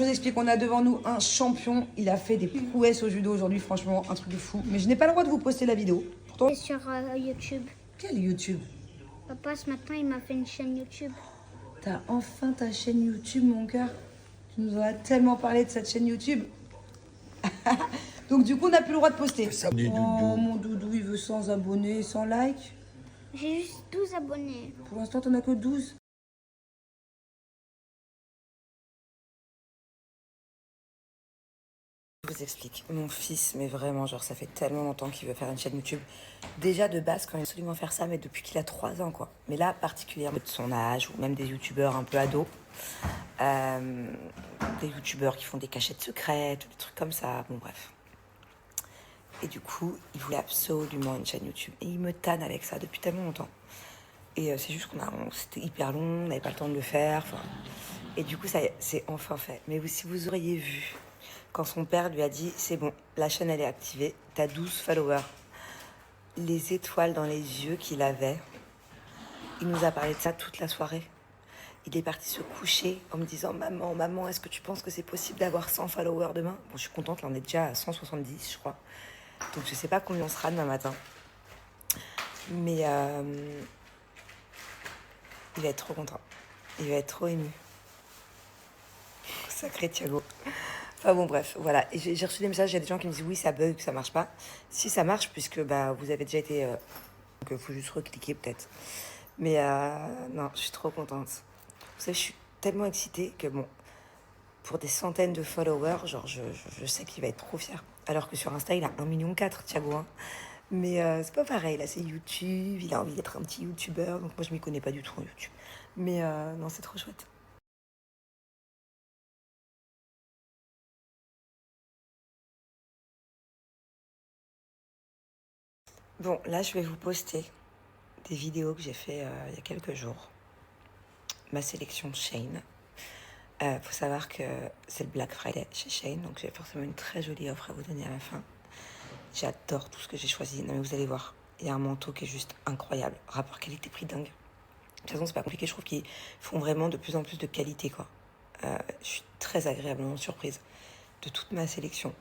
Je vous explique, on a devant nous un champion. Il a fait des prouesses au judo aujourd'hui, franchement, un truc de fou. Mais je n'ai pas le droit de vous poster la vidéo. Pourtant... C'est sur YouTube. Quel YouTube? Papa, ce matin, il m'a fait une chaîne YouTube. T'as enfin ta chaîne YouTube, mon cœur. Tu nous en as tellement parlé de cette chaîne YouTube. Donc du coup, on n'a plus le droit de poster. Oh, mon doudou, il veut 100 abonnés, 100 likes. J'ai juste 12 abonnés. Pour l'instant, t'en as que 12. Je vous explique. Mon fils, mais vraiment, genre, ça fait tellement longtemps qu'il veut faire une chaîne YouTube. Déjà, de base, quand il veut absolument faire ça, mais depuis qu'il a 3 ans, quoi. Mais là, particulièrement de son âge, ou même des youtubeurs un peu ados. Des youtubeurs qui font des cachettes secrètes, des trucs comme ça. Bon, bref. Et du coup, il voulait absolument une chaîne YouTube. Et il me tanne avec ça depuis tellement longtemps. Et c'est juste c'était hyper long, on n'avait pas le temps de le faire. Et du coup, ça y est, c'est enfin fait. Mais si vous auriez vu, quand son père lui a dit, c'est bon, la chaîne elle est activée, t'as 12 followers. Les étoiles dans les yeux qu'il avait, il nous a parlé de ça toute la soirée. Il est parti se coucher en me disant, maman, est-ce que tu penses que c'est possible d'avoir 100 followers demain? Bon, je suis contente, là on est déjà à 170, je crois. Donc je sais pas combien on sera demain matin. Mais il va être trop content. Il va être trop ému. Sacré Thiago. Enfin bon, bref, voilà. Et j'ai reçu des messages, il y a des gens qui me disent oui, ça bug, ça marche pas. Si ça marche, puisque bah, vous avez déjà été... donc il faut juste recliquer peut-être. Mais non, je suis trop contente. Vous savez, je suis tellement excitée que bon, pour des centaines de followers, genre je sais qu'il va être trop fier. Alors que sur Insta, il a 1,4 million, Thiago. Hein. Mais c'est pas pareil, là c'est YouTube, il a envie d'être un petit youtubeur, donc moi je m'y connais pas du tout en YouTube. Mais non, c'est trop chouette. Bon, là je vais vous poster des vidéos que j'ai fait il y a quelques jours. Ma sélection Shein. Faut savoir que c'est le Black Friday chez Shein, donc j'ai forcément une très jolie offre à vous donner à la fin. J'adore tout ce que j'ai choisi. Non mais vous allez voir, il y a un manteau qui est juste incroyable. Rapport qualité-prix dingue. De toute façon, c'est pas compliqué. Je trouve qu'ils font vraiment de plus en plus de qualité, quoi. Je suis très agréablement surprise de toute ma sélection.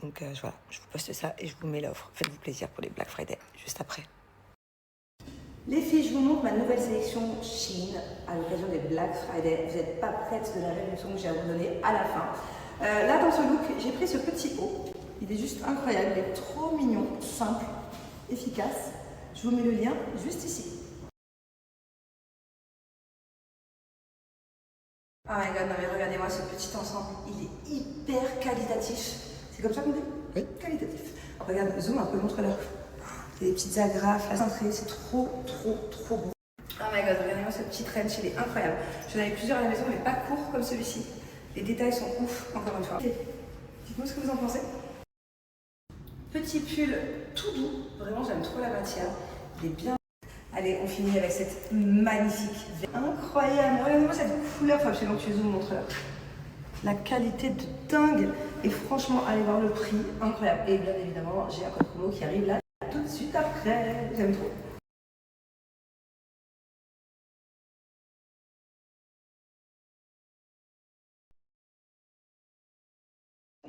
Donc voilà, je vous poste ça et je vous mets l'offre. Faites-vous plaisir pour les Black Friday, juste après. Les filles, je vous montre ma nouvelle sélection Shein à l'occasion des Black Friday. Vous n'êtes pas prêtes de la révolution que j'ai à vous donner à la fin. Là, dans ce look, j'ai pris ce petit haut. Il est juste incroyable, il est trop mignon, simple, efficace. Je vous mets le lien juste ici. Oh my god, non mais regardez-moi ce petit ensemble, il est hyper qualitatif. C'est comme ça qu'on dit? Oui. Qualitatif. Regarde, zoom un peu, montre-leur. Il y a des petites agrafes, la cintrée, c'est trop beau. Oh my god, regardez-moi ce petit trench, il est incroyable. J'en avais plusieurs à la maison, mais pas courts comme celui-ci. Les détails sont ouf, encore une fois. Dites-moi ce que vous en pensez. Petit pull tout doux, vraiment j'aime trop la matière. Il est bien. Allez, on finit avec cette magnifique incroyable. Regardez-moi cette couleur, enfin, absolument que tu zoom, montre-leur. La qualité de dingue. Et franchement, allez voir le prix, incroyable. Et bien évidemment, j'ai un code promo qui arrive là tout de suite après. J'aime trop.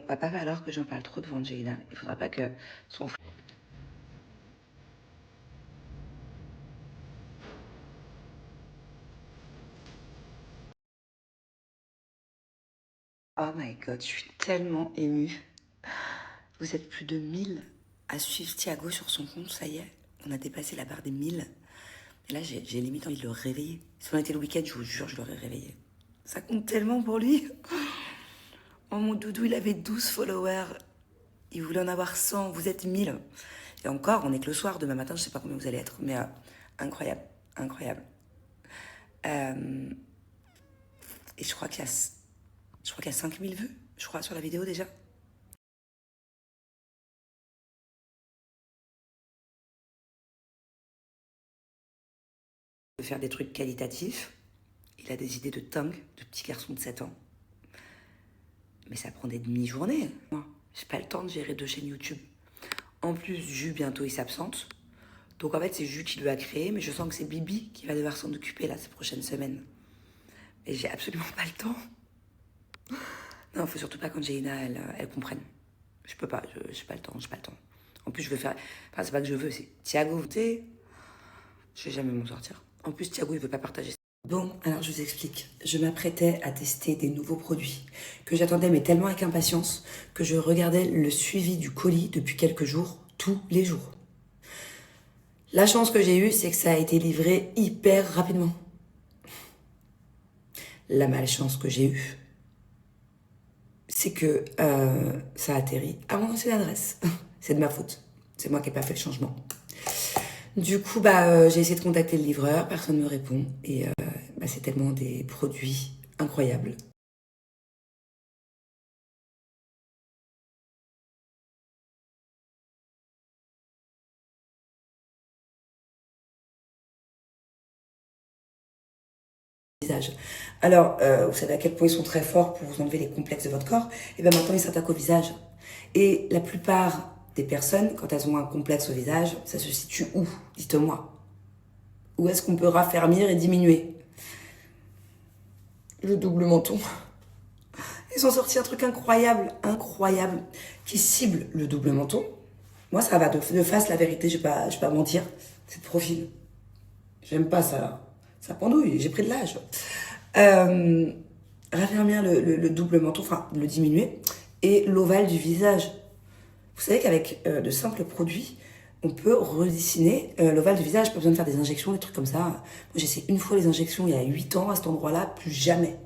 Va pas falloir que j'en parle trop devant Jayla. Il faudra pas que son... Oh my god, je suis tellement émue. Vous êtes plus de 1000 à suivre Thiago sur son compte, ça y est. On a dépassé la barre des 1000. Et là, j'ai limite envie de le réveiller. Si on était le week-end, je vous jure, je l'aurais réveillé. Ça compte tellement pour lui. Oh mon doudou, il avait 12 followers. Il voulait en avoir 100. Vous êtes 1000. Et encore, on est que le soir. Demain matin, je sais pas combien vous allez être. Mais incroyable, incroyable. Et je crois qu'il y a 5000 vues, je crois, sur la vidéo déjà. De faire des trucs qualitatifs. Il a des idées de dingue, de petit garçon de 7 ans. Mais ça prend des demi-journées. Moi, j'ai pas le temps de gérer 2 chaînes YouTube. En plus, Jus, bientôt, il s'absente. Donc en fait, c'est Jus qui lui a créé, mais je sens que c'est Bibi qui va devoir s'en occuper là, ces prochaines semaines. Et j'ai absolument pas le temps. Non, faut surtout pas quand Jaina, elle comprenne. Je peux pas, j'ai pas le temps, En plus, je veux faire... Enfin, c'est pas que je veux, c'est... Thiago, tu sais... Je vais jamais m'en sortir. En plus, Thiago, il veut pas partager. Bon, alors je vous explique. Je m'apprêtais à tester des nouveaux produits que j'attendais, mais tellement avec impatience, que je regardais le suivi du colis depuis quelques jours, tous les jours. La chance que j'ai eue, c'est que ça a été livré hyper rapidement. La malchance que j'ai eue, c'est que ça a atterri à mon ancienne adresse. C'est de ma faute. C'est moi qui n'ai pas fait le changement. Du coup, j'ai essayé de contacter le livreur, personne ne me répond. Et c'est tellement des produits incroyables. Alors, vous savez à quel point ils sont très forts pour vous enlever les complexes de votre corps. Et bien maintenant, ils s'attaquent au visage. Et la plupart des personnes, quand elles ont un complexe au visage, ça se situe où? Dites-moi. Où est-ce qu'on peut raffermir et diminuer? Le double menton. Ils ont sorti un truc incroyable, qui cible le double menton. Moi, ça va de face, la vérité, je vais pas mentir. C'est de profil. J'aime pas ça, là. Ça pendouille, j'ai pris de l'âge. Raffermir le double menton, enfin, le diminuer, et l'ovale du visage. Vous savez qu'avec de simples produits, on peut redessiner l'ovale du visage. Pas besoin de faire des injections, des trucs comme ça. Moi, j'ai essayé une fois les injections il y a 8 ans à cet endroit-là, plus jamais.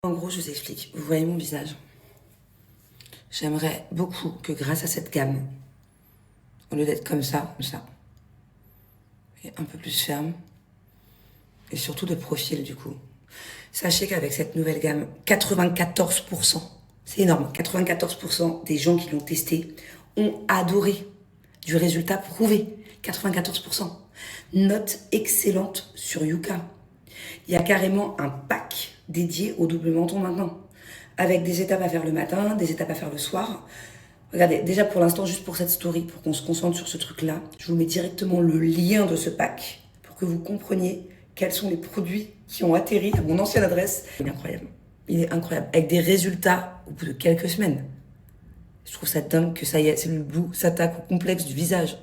En gros, je vous explique. Vous voyez mon visage. J'aimerais beaucoup que grâce à cette gamme, au lieu d'être comme ça, et un peu plus ferme, et surtout de profil du coup. Sachez qu'avec cette nouvelle gamme, 94%, c'est énorme, 94% des gens qui l'ont testé ont adoré. Du résultat prouvé, 94%. Note excellente sur Yuka. Il y a carrément un pack dédié au double menton maintenant, avec des étapes à faire le matin, des étapes à faire le soir. Regardez, déjà pour l'instant, juste pour cette story, pour qu'on se concentre sur ce truc-là, je vous mets directement le lien de ce pack pour que vous compreniez quels sont les produits qui ont atterri à mon ancienne adresse. Il est incroyable, avec des résultats au bout de quelques semaines. Je trouve ça dingue que ça y est, c'est le Blue s'attaque au complexe du visage.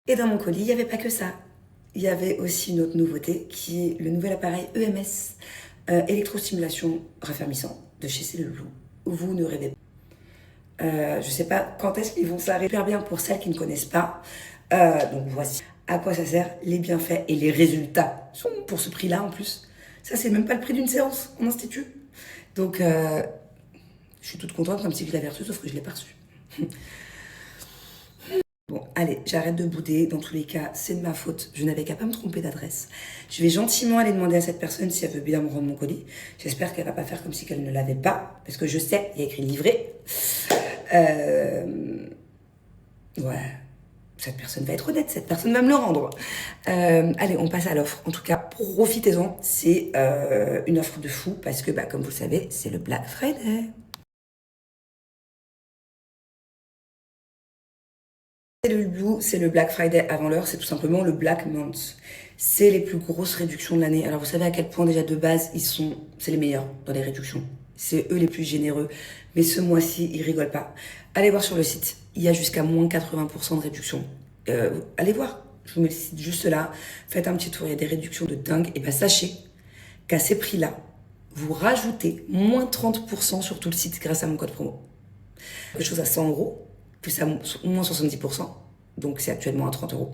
Et dans mon colis, il n'y avait pas que ça. Il y avait aussi une autre nouveauté qui est le nouvel appareil EMS, électrostimulation raffermissant de chez Cellule Blue. Vous ne rêvez pas. Je ne sais pas quand est-ce qu'ils vont s'arrêter. Super bien pour celles qui ne connaissent pas. Donc voici à quoi ça sert, les bienfaits et les résultats sont pour ce prix-là en plus. Ça, c'est même pas le prix d'une séance en institut. Donc, je suis toute contente comme si je l'avais reçu, sauf que je ne l'ai pas reçu. Bon, allez, j'arrête de bouder. Dans tous les cas, c'est de ma faute. Je n'avais qu'à pas me tromper d'adresse. Je vais gentiment aller demander à cette personne si elle veut bien me rendre mon colis. J'espère qu'elle va pas faire comme si elle ne l'avait pas, parce que je sais, il y a écrit livré. Ouais, cette personne va être honnête, cette personne va me le rendre. Allez, on passe à l'offre. En tout cas, profitez-en. C'est une offre de fou, parce que, comme vous le savez, c'est le Black Friday. Le Blue, c'est le Black Friday avant l'heure, c'est tout simplement le Black Month. C'est les plus grosses réductions de l'année. Alors vous savez à quel point déjà de base, c'est les meilleurs dans les réductions. C'est eux les plus généreux. Mais ce mois-ci, ils rigolent pas. Allez voir sur le site, il y a jusqu'à moins 80% de réduction. Allez voir, je vous mets le site juste là. Faites un petit tour, il y a des réductions de dingue. Et sachez qu'à ces prix-là, vous rajoutez moins 30% sur tout le site grâce à mon code promo. Quelque chose à 100 €. Plus à moins 70%, donc c'est actuellement à 30 €.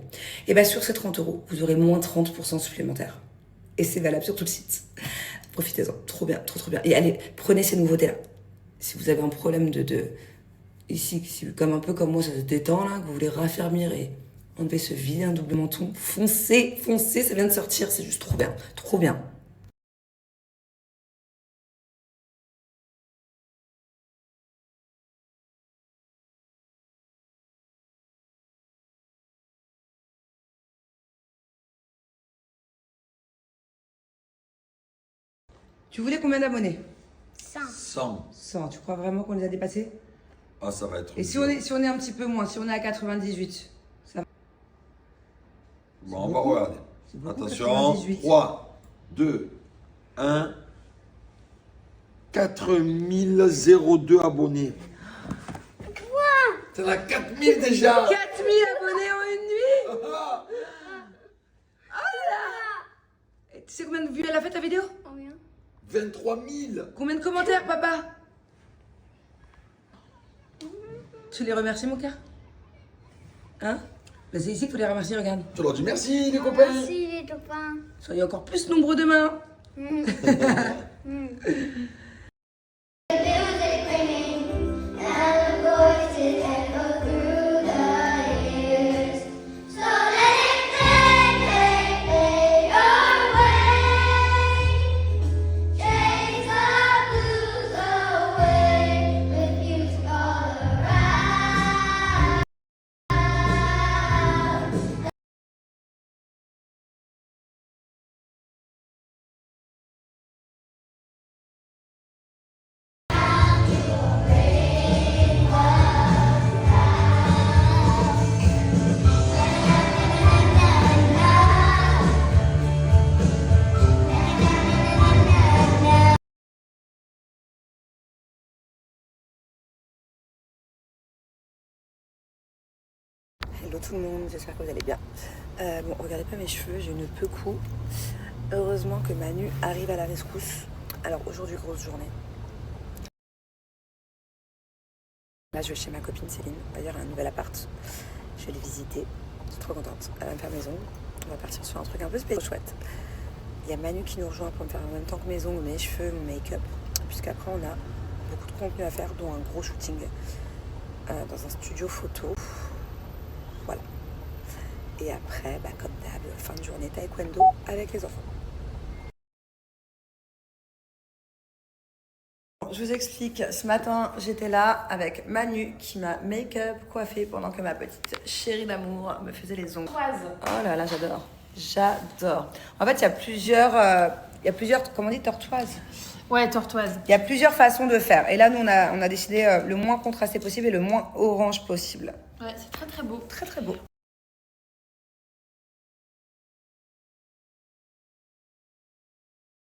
Et sur ces 30 €, vous aurez moins 30% supplémentaires. Et c'est valable sur tout le site. Profitez-en, trop bien, trop bien. Et allez, prenez ces nouveautés-là. Si vous avez un problème ici, comme un peu comme moi, ça se détend là, que vous voulez raffermir et enlever ce vilain double menton, foncez, ça vient de sortir, c'est juste trop bien, trop bien. Tu voulais combien d'abonnés? 100. 100. Tu crois vraiment qu'on les a dépassés? Ah, ça va être... Et si on est un petit peu moins, si on est à 98, ça va? Bon, on va regarder. Beaucoup, Attention, 98. 3, 2, 1. 4002 abonnés. Quoi? T'en as 4000 déjà. 4000 abonnés en une nuit. Oh là. Et tu sais combien de vues elle a fait ta vidéo? Combien? 23 000. Combien de commentaires, papa? Tu les remercies, mon cœur? Hein? Ben, c'est ici qu'il faut les remercier, regarde. Tu leur dis merci les copains. Merci les copains. Soyez encore plus nombreux demain. Hello tout le monde, j'espère que vous allez bien. Bon, regardez pas mes cheveux, j'ai une peu cou. Heureusement que Manu arrive à la rescousse. Alors aujourd'hui, grosse journée. Là, je vais chez ma copine Céline. D'ailleurs, un nouvel appart. Je vais le visiter. Je suis trop contente. Elle va me faire maison. On va partir sur un truc un peu spécial. Chouette. Il y a Manu qui nous rejoint pour me faire en même temps que mes ongles, mes cheveux, mon make-up. Puisqu'après, on a beaucoup de contenu à faire, dont un gros shooting dans un studio photo. Voilà. Et après, bah, comme d'hab, fin de journée taekwondo avec les enfants. Je vous explique, ce matin j'étais là avec Manu qui m'a make-up coiffé pendant que ma petite chérie d'amour me faisait les ongles. Oh là là, j'adore. J'adore. En fait, il y a plusieurs, comment on dit, tortoises. Ouais, tortoise. Il y a plusieurs façons de faire. Et là, nous, on a décidé le moins contrasté possible et le moins orange possible. Ouais, c'est très très beau. Très très beau.